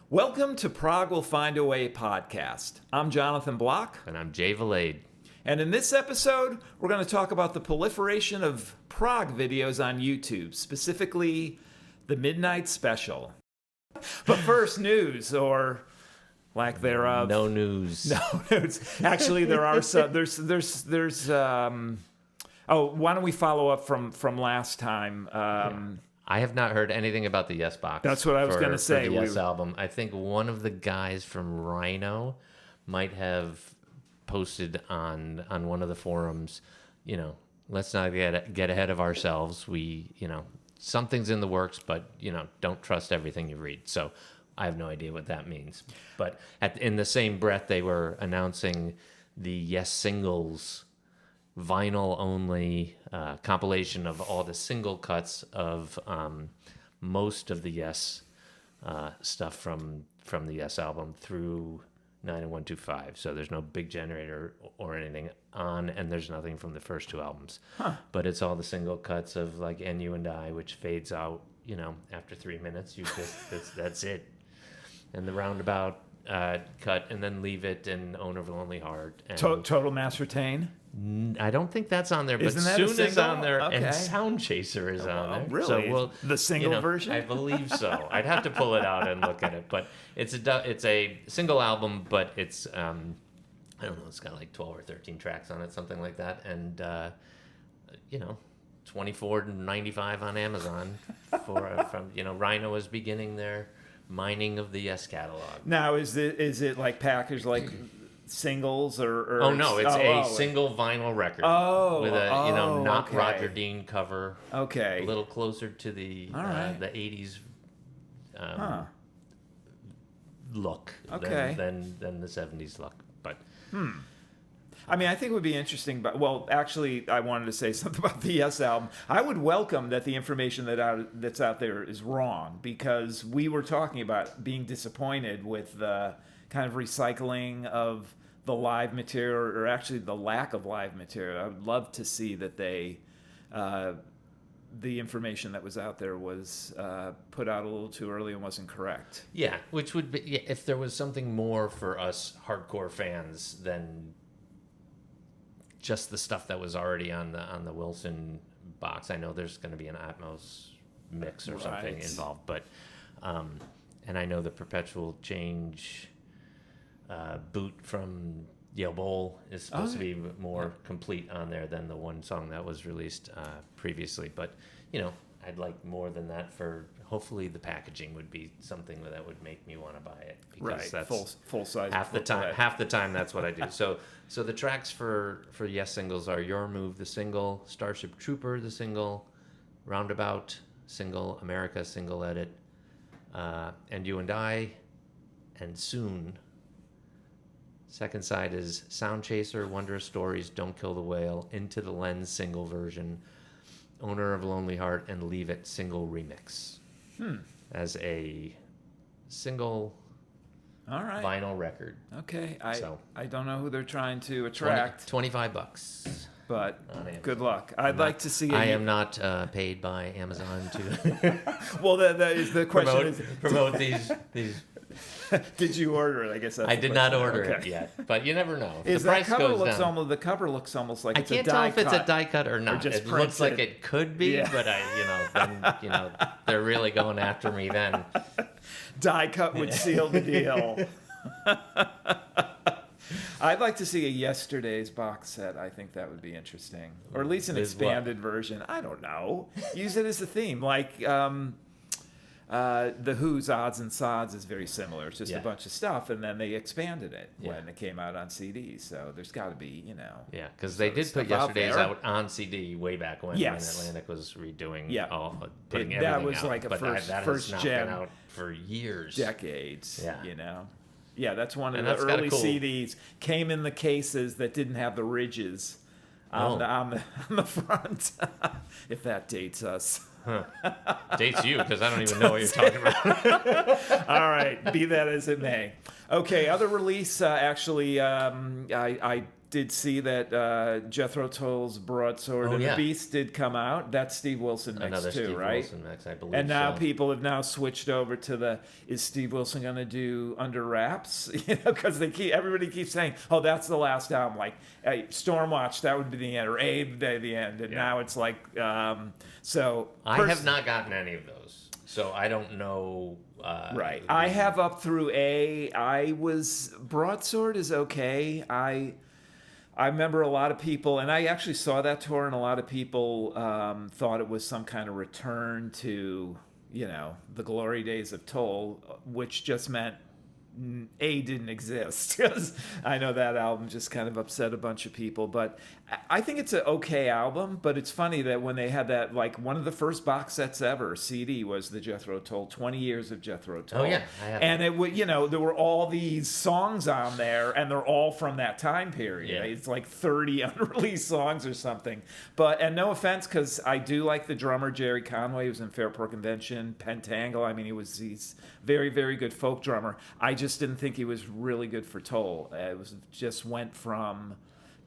Welcome to Prog Will Find a Way podcast. I'm Jonathan Block. And I'm Jay Valade. And in this episode, we're going to talk about the proliferation of prog videos on YouTube, specifically the Midnight Special. But first, news, or lack thereof. No news. No news. Actually, there are some. Why don't we follow up from last time? I have not heard anything about the Yes Box. That's what I was going to say. For the Yes album. I think one of the guys from Rhino might have posted on one of the forums, let's not get ahead of ourselves. Something's in the works, but, don't trust everything you read. So I have no idea what that means. But in the same breath, they were announcing the Yes Singles vinyl-only compilation of all the single cuts of most of the Yes stuff from the Yes album through 9 and 125. So there's no big generator or anything on, and there's nothing from the first two albums. But it's all the single cuts of like And You and I, which fades out, after 3 minutes. That's it. And the Roundabout cut, and then Leave It, and Owner of a Lonely Heart. And Total Mass Retain? I don't think that's on there, but Isn't that Soon is on there, okay. And Sound Chaser is on there. Really? So the single version? I believe so. I'd have to pull it out and look at it, but it's a single album, but it's I don't know, it's got like 12 or 13 tracks on it, something like that, and $24.95 on Amazon from Rhino is beginning their mining of the Yes catalog. Now, is it like packaged like singles or Oh no, it's a single vinyl record. With a not okay. Roger Dean cover. Okay. A little closer to the right. the 80s look Okay. than the 70s look. But I mean, I think it would be interesting, but actually, I wanted to say something about the Yes album. I would welcome that the information that's out there is wrong, because we were talking about being disappointed with the kind of recycling of the live material, or actually the lack of live material. I would love to see that they, the information that was out there was put out a little too early and wasn't correct. yeah, which would be if there was something more for us hardcore fans than just the stuff that was already on the Wilson box. I know there's going to be an Atmos mix or something involved, but and I know the Perpetual Change boot from Yale Bowl is supposed to be more complete on there than the one song that was released previously. But I'd like more than that. For hopefully the packaging would be something that would make me want to buy it, because that's full size. half the time that's what I do. So the tracks for Yes singles are Your Move, the single; Starship Trooper, the single; Roundabout, single; America, single edit; And You and I, and Soon. Second side is Sound Chaser, Wondrous Stories, Don't Kill the Whale, Into the Lens single version, Owner of a Lonely Heart, and Leave It single remix. As a single vinyl record. Okay, I don't know who they're trying to attract. $25. But good luck. I'd like to see. I am not paid by Amazon to. Well, that is the question. promote these. Did you order it? I guess that's I did not order it yet, but you never know. Is the price that cover goes looks down. almost? The cover looks almost like it's a die cut. I can't tell if it's a die cut or not. just it looks like it could be, Yeah. but then they're really going after me then. Die cut would seal the deal. I'd like to see a Yesterday's box set. I think that would be interesting, or at least an expanded version. I don't know. Use it as a theme, like the Who's Odds and Sods is very similar. It's just a bunch of stuff, and then they expanded it when it came out on CD. So there's got to be, Yeah, because they did put Yesterday's out on CD way back when Atlantic was redoing putting everything that was out. like a but first that first has not gen been out for years, decades. Yeah. Yeah, that's one of And the that's kinda early cool. CDs. Came in the cases that didn't have the ridges on the front. If that dates us. Dates you, because I don't even know what you're talking about. All right, be that as it may. Okay, other release. Actually, I did see that Jethro Tull's Broadsword and the Beast did come out. That's Steve Wilson mix Another too, Steve right? Wilson mix, I believe. And now so. people have now switched over to the, is Steve Wilson going to do Under Wraps? Because everybody keeps saying, oh, that's the last album. Like Stormwatch, that would be the end, or Abe, the end. And now it's like, so. I have not gotten any of those, so I don't know. Right. I have up through A. Broadsword is okay. I remember a lot of people, and I actually saw that tour, and a lot of people thought it was some kind of return to, the glory days of Toll, which just meant A didn't exist. Because I know that album just kind of upset a bunch of people, but I think it's an okay album. But it's funny that when they had that, like one of the first box sets ever, CD, was the Jethro Tull, 20 years of Jethro Tull. Oh yeah, I have. And it would, there were all these songs on there, and they're all from that time period. Yeah. It's like 30 unreleased songs or something. And no offense, because I do like the drummer Jerry Conway, who was in Fairport Convention, Pentangle. I mean, he's very, very good folk drummer. I just didn't think he was really good for Toll. It just went from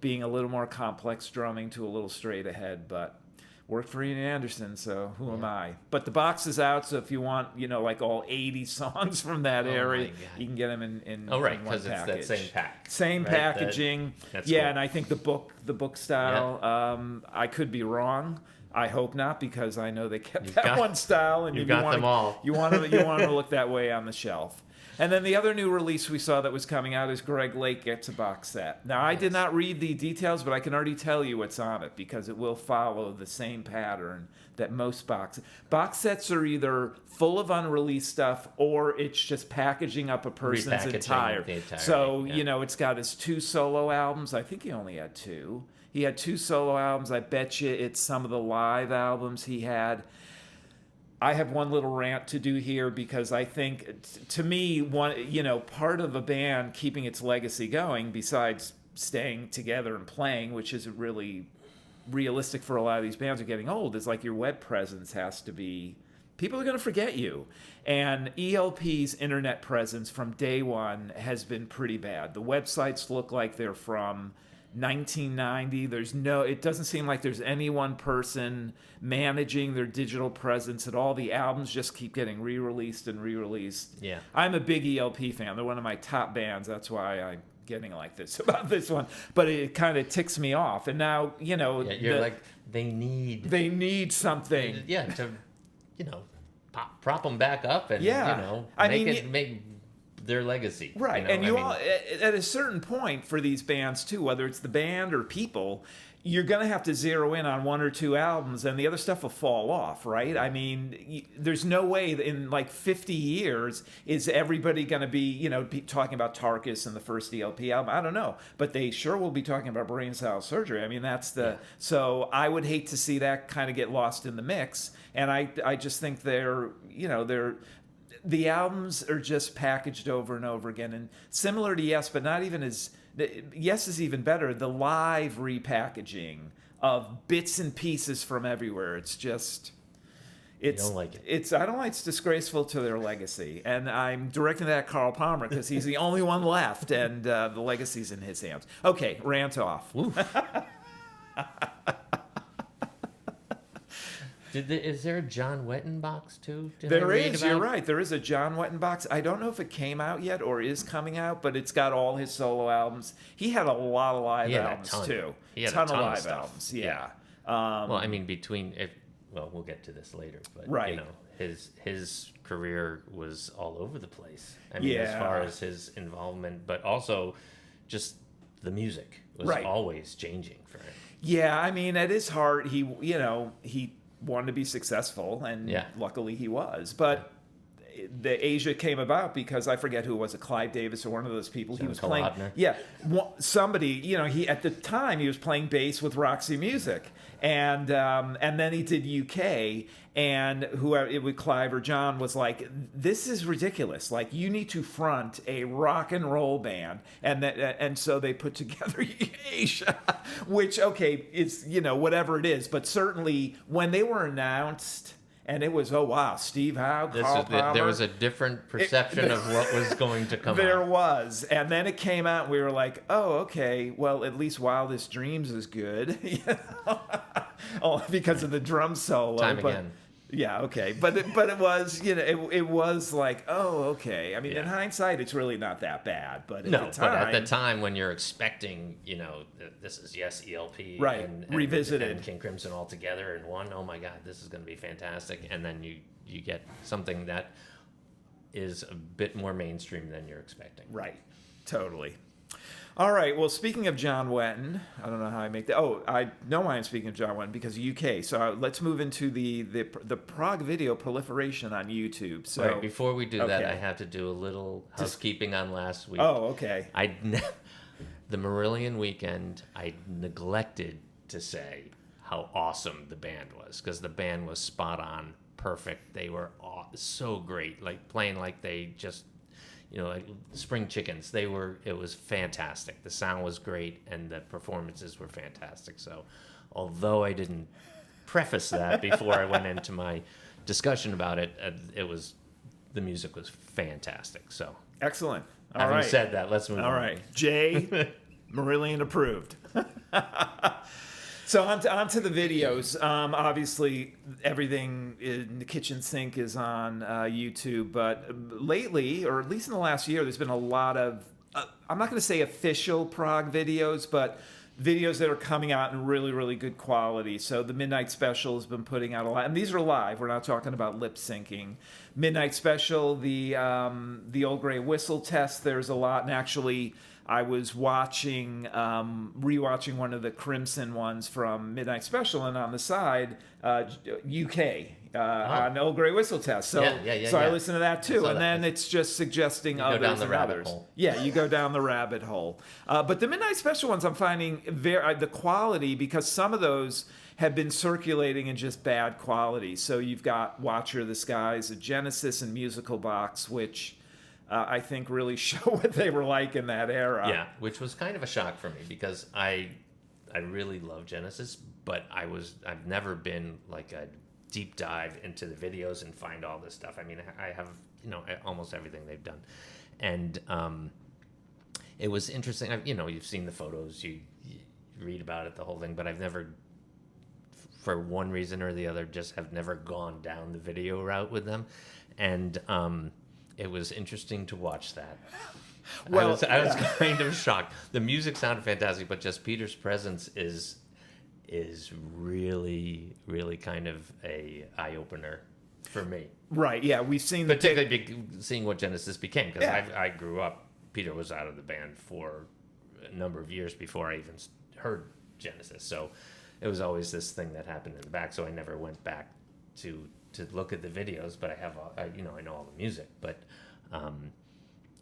being a little more complex drumming to a little straight ahead, but worked for Ian Anderson, so who am I? But the box is out, so if you want, like all 80 songs from that area, you can get them in Oh, right, in one because it's package. that same pack. Same right? packaging. That's cool. cool. And I think the book style, I could be wrong. I hope not, because I know they kept one style, and you've got them all. You want to look that way on the shelf. And then the other new release we saw that was coming out is Greg Lake Gets a Box Set. Now, I did not read the details, but I can already tell you what's on it, because it will follow the same pattern that most box sets are either full of unreleased stuff, or it's just packaging up a person's entire. So, it's got his 2 solo albums. I think he only had 2. He had 2 solo albums. I bet you it's some of the live albums he had. I have one little rant to do here, because I think, to me, part of a band keeping its legacy going, besides staying together and playing, which isn't really realistic for a lot of these bands who are getting old, is like your web presence has to be. People are going to forget you. And ELP's internet presence from day one has been pretty bad. The websites look like they're from 1990. It doesn't seem like there's any one person managing their digital presence at all. The albums just keep getting re-released and re-released. Yeah. I'm a big ELP fan. They're one of my top bands. That's why I'm getting like this about this one. But it kind of ticks me off. And now, you're like, they need something. Yeah, to, prop them back up and, make their legacy. Right. And at a certain point for these bands too, whether it's the band or people, you're going to have to zero in on 1 or 2 albums, and the other stuff will fall off, right? I mean, there's no way that in like 50 years is everybody going to be talking about Tarkus and the first ELP album. I don't know, but they sure will be talking about Brain Cell Surgery. I mean, so I would hate to see that kind of get lost in the mix. And I just think the albums are just packaged over and over again, and similar to Yes, but not even as. Yes is even better. The live repackaging of bits and pieces from everywhere. It's just. You don't like it. I don't like. It's disgraceful to their legacy, and I'm directing that at Carl Palmer because he's the only one left, and the legacy's in his hands. Okay, rant off. Is there a John Wetton box too? There is. You're right. There is a John Wetton box. I don't know if it came out yet or is coming out, but it's got all his solo albums. He had a lot of live albums too. He had a ton of live stuff. Albums. Yeah. Well, I mean, we'll get to this later, but his career was all over the place. I mean, as far as his involvement, but also just the music was always changing for him. Yeah, I mean, at his heart, he wanted to be successful, and luckily he was. But the Asia came about because I forget who it was, Clive Davis or one of those people. He was playing. Yeah, somebody. He at the time he was playing bass with Roxy Music, and then he did UK, and whoever it would Clive or John was like, this is ridiculous. Like, you need to front a rock and roll band, and so they put together Asia, which is whatever it is, but certainly when they were announced. and it was, oh wow, Steve Howe, This Carl is Palmer. there was a different perception of what was going to come There out. was, and then it came out, and we were like, oh, okay, well, at least Wildest Dreams is good, oh, because of the drum solo. Time but, again. Yeah, okay, but it was, it was like, oh, okay. I mean, in hindsight, it's really not that bad, but at the time, but at the time when you're expecting, this is ELP, right, and revisited, and King Crimson all together in one. Oh my God, this is going to be fantastic, and then you get something that is a bit more mainstream than you're expecting. Right, totally. All right, well, speaking of John Wetton, I don't know how I make that. Oh, I know why I'm speaking of John Wetton, because UK. So let's move into the Prog video proliferation on YouTube. So Right, before we do that, okay. I have to do a little housekeeping on last week. Oh, okay. The Marillion weekend, I neglected to say how awesome the band was, because the band was spot on, perfect. They were so great, like playing like they just, like spring chickens. It was fantastic. The sound was great, and the performances were fantastic. So, although I didn't preface that before I went into my discussion about it, the music was fantastic. So, Excellent. All having right. said that, let's move on. All right. Jay, Marillion approved. So on to the videos. Obviously, everything in the kitchen sink is on YouTube, but lately, or at least in the last year, there's been a lot of, I'm not going to say official Prog videos, but videos that are coming out in really, really good quality. So the Midnight Special has been putting out a lot, and these are live. We're not talking about lip syncing. Midnight Special, the Old Grey Whistle test, there's a lot, and actually, I was rewatching one of the Crimson ones from Midnight Special, and on the side, UK on Old Grey Whistle test. So, so I listened to that too, and then it's just suggesting others down the and rabbit others. hole. Yeah, you go down the rabbit hole. But the Midnight Special ones, I'm finding the quality, because some of those have been circulating in just bad quality. So you've got Watcher of the Skies, a Genesis and Musical Box, which I think really show what they were like in that era. Yeah, which was kind of a shock for me, because I really love Genesis, but I've never been like a deep dive into the videos and find all this stuff. I mean, I have almost everything they've done, and it was interesting. You've seen the photos, you read about it, the whole thing, but I've never, for one reason or the other, just have never gone down the video route with them, and it was interesting to watch that. Well, I was kind of shocked. The music sounded fantastic, but just Peter's presence is really, really kind of a eye opener for me. Right. Yeah, we've seen particularly seeing what Genesis became, because I grew up. Peter was out of the band for a number of years before I even heard Genesis, so it was always this thing that happened in the back. So I never went back to look at the videos, but I know all the music, but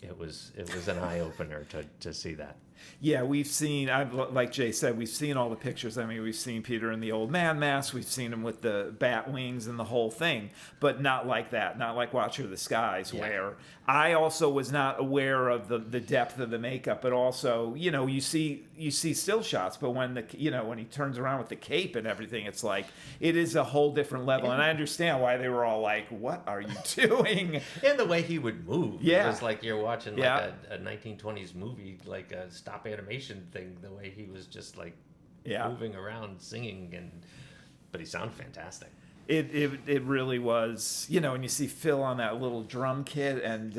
it was an eye opener to see that. Yeah, we've seen, like Jay said, we've seen all the pictures. I mean, we've seen Peter in the old man mask, we've seen him with the bat wings and the whole thing, but not like that, not like Watcher of the Skies, where I also was not aware of the depth of the makeup, but also, you see still shots, but when when he turns around with the cape and everything, it's like, it is a whole different level, and I understand why they were all like, what are you doing? And the way he would move, it was like you're watching like a 1920s movie, like a stop animation thing, the way he was just like moving around, singing, but he sounded fantastic. It really was, and you see Phil on that little drum kit, and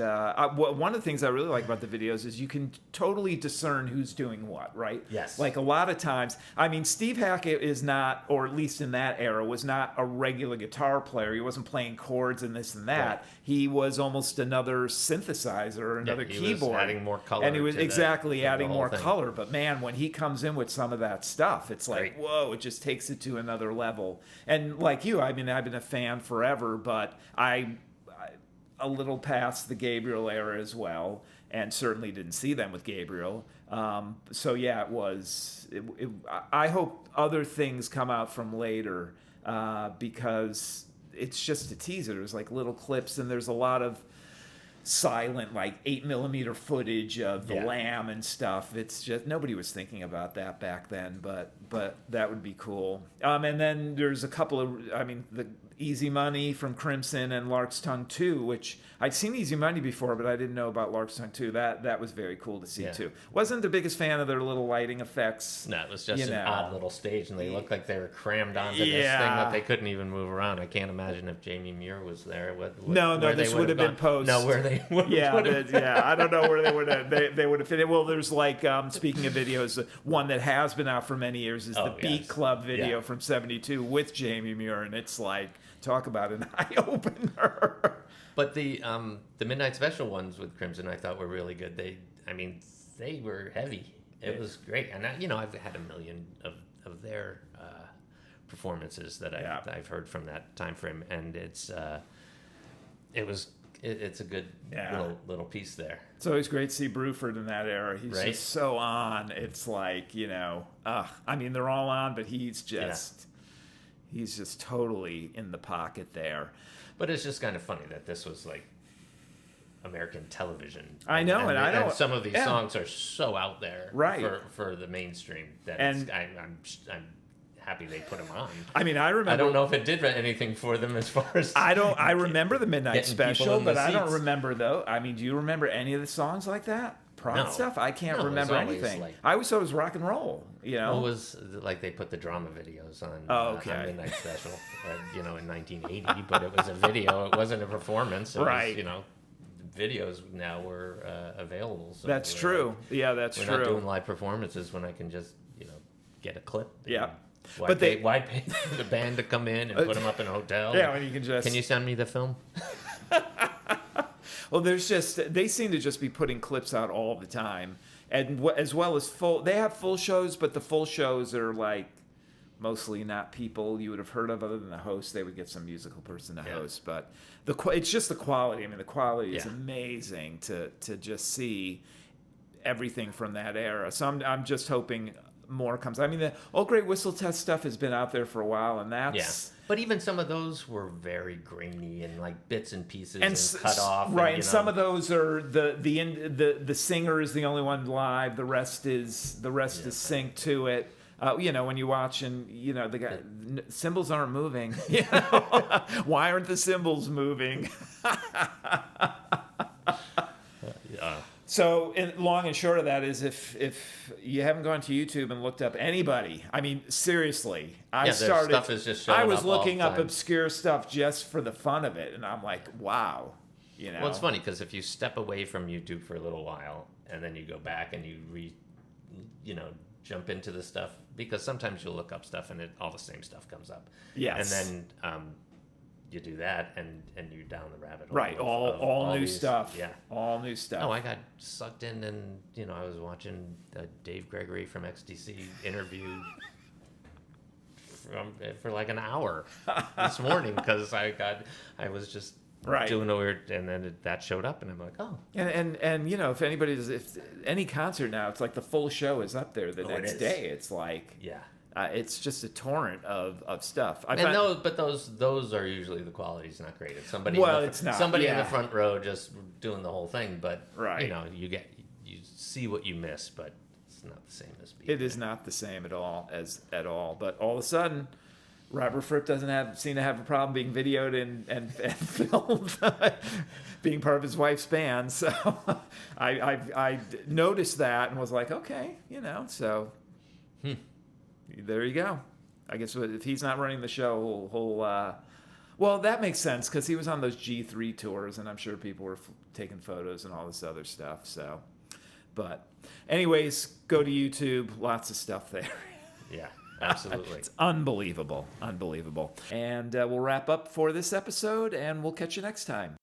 one of the things I really like about the videos is you can totally discern who's doing what, right? Yes. Like a lot of times, I mean, Steve Hackett is not, or at least in that era, was not a regular guitar player. He wasn't playing chords and this and that. Right. He was almost another synthesizer, another keyboard. He was adding more color. And he was adding more color. But man, when he comes in with some of that stuff, it's like, whoa, it just takes it to another level. And like you, I mean, I've been a fan forever, but I a little past the Gabriel era as well, and certainly didn't see them with Gabriel. So yeah, it was. I hope other things come out from later, because it's just a teaser. There's like little clips, and there's a lot of silent, like 8mm footage of the Lamb and stuff. It's just, nobody was thinking about that back then, but that would be cool. And then there's a couple of, I mean, the Easy Money from Crimson and Lark's Tongue 2, which I'd seen Easy Money before, but I didn't know about Lark's Tongue 2. That was very cool to see, Yeah. too. Wasn't the biggest fan of their little lighting effects. No, it was just you an know. odd little stage, and they looked like they were crammed onto this thing Yeah. that they couldn't even move around. I can't imagine if Jamie Muir was there. No, where they this would have been gone. post. No, where they would Yeah, put it. yeah. I don't know where they would have. They would have fit it. Well, there's like speaking of videos, one that has been out for many years is the Beat yes. Club video Yeah. from '72 with Jamie Muir, and it's like talk about an eye opener. But the Midnight Special ones with Crimson, I thought were really good. They were heavy. It was great, and I've had a million of their performances that I've heard from that time frame, and it's a good little piece there. It's always great to see Bruford in that era. He's Right? just so on. It's like I mean they're all on, but he's just totally in the pocket there. But it's just kind of funny that this was like American television. I know, and I know some of these songs are so out there, right, for the mainstream that I'm happy they put them on. I mean, I remember. I don't know if it did anything for them as far as I remember the Midnight Special, but I don't seats. remember though. I mean, do you remember any of the songs like that? Prog stuff? I can't remember anything. I always thought it was rock and roll. You know, it was like they put the drama videos on. On Midnight Special, in 1980, but it was a video. It wasn't a performance. It right. Was, videos now were available. So that's true. Yeah, that's we're true. We're not doing live performances when I can just get a clip. Yeah. Why pay the band to come in and put them up in a hotel? Yeah, when you can just. Can you send me the film? Well, they seem to just be putting clips out all the time, and as well as full. They have full shows, but the full shows are like mostly not people you would have heard of other than the host. They would get some musical person to host, but it's just the quality. I mean, the quality is amazing to just see everything from that era. So I'm just hoping more comes. I mean, the Old Great Whistle Test stuff has been out there for a while, and that's But even some of those were very grainy and like bits and pieces and cut off. Right, and some of those are the singer is the only one live. The rest is synced to it. When you watch and the guy cymbals aren't moving. Why aren't the cymbals moving? So, long and short of that is, if you haven't gone to YouTube and looked up anybody, I mean, seriously, stuff is just showing I was up looking all the up time. obscure stuff just for the fun of it, and I'm like, wow, Well, it's funny because if you step away from YouTube for a little while and then you go back and you jump into the stuff, because sometimes you'll look up stuff and all the same stuff comes up. Yes. And then you do that and you're down the rabbit hole. Right, all new these, stuff. Yeah. All new stuff. Oh, I got sucked in and, I was watching Dave Gregory from XTC interview for like an hour this morning because I was just doing a weird, and then that showed up and I'm like, oh. And if any concert now, it's like the full show is up there the next day. It's like, it's just a torrent of stuff. Those are usually the quality's not great. It's somebody. It's not. Somebody in the front row just doing the whole thing, but right. You see what you miss, but it's not the same as being. It is not the same at all. But all of a sudden, Robert Fripp doesn't seem to have a problem being videoed and filmed, being part of his wife's band. So I noticed that and was like, okay, so. There you go. I guess if he's not running the show, well, that makes sense because he was on those G3 tours, and I'm sure people were taking photos and all this other stuff. So, but anyways, go to YouTube. Lots of stuff there. Yeah, absolutely. It's unbelievable. And we'll wrap up for this episode, and we'll catch you next time.